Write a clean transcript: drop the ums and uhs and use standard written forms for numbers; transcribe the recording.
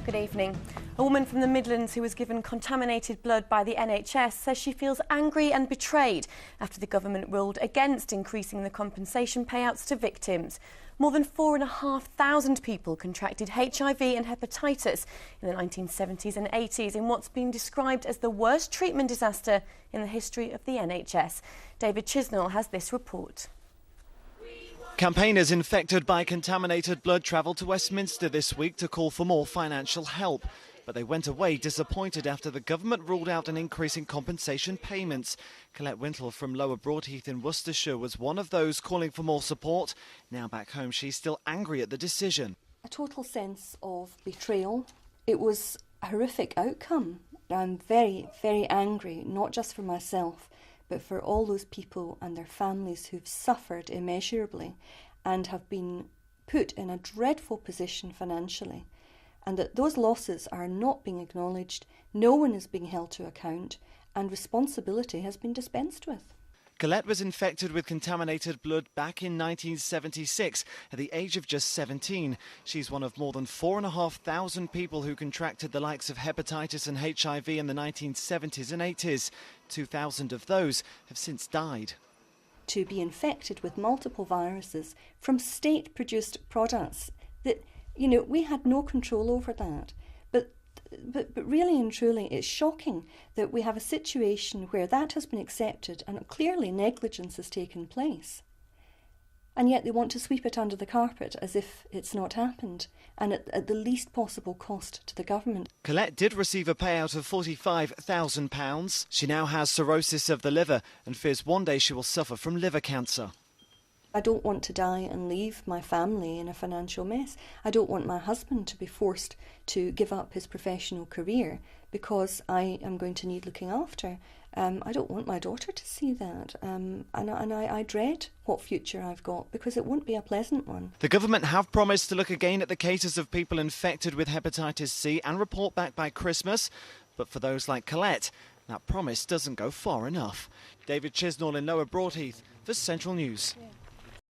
Good evening. A woman from the Midlands who was given contaminated blood by the NHS says she feels angry and betrayed after the government ruled against increasing the compensation payouts to victims. More than 4,500 people contracted HIV and hepatitis in the 1970s and 80s in what's been described as the worst treatment disaster in the history of the NHS. David Chisnall has this report. Campaigners infected by contaminated blood travelled to Westminster this week to call for more financial help. But they went away disappointed after the government ruled out an increase in compensation payments. Colette Wintle from Lower Broadheath in Worcestershire was one of those calling for more support. Now back home, she's still angry at the decision. A total sense of betrayal. It was a horrific outcome. I'm very, very angry, not just for myself, but for all those people and their families who've suffered immeasurably and have been put in a dreadful position financially, and that those losses are not being acknowledged, no one is being held to account, and responsibility has been dispensed with. Collette was infected with contaminated blood back in 1976 at the age of just 17. She's one of more than 4,500 people who contracted the likes of hepatitis and HIV in the 1970s and 80s. 2,000 of those have since died. To be infected with multiple viruses from state-produced products that, we had no control over that. But really and truly, it's shocking that we have a situation where that has been accepted and clearly negligence has taken place. And yet they want to sweep it under the carpet as if it's not happened, and at the least possible cost to the government. Collette did receive a payout of £45,000. She now has cirrhosis of the liver and fears one day she will suffer from liver cancer. I don't want to die and leave my family in a financial mess. I don't want my husband to be forced to give up his professional career because I am going to need looking after. I don't want my daughter to see that. And I dread what future I've got because it won't be a pleasant one. The government have promised to look again at the cases of people infected with hepatitis C and report back by Christmas. But for those like Collette, that promise doesn't go far enough. David Chisnall in Lower Broadheath for Central News. Yeah.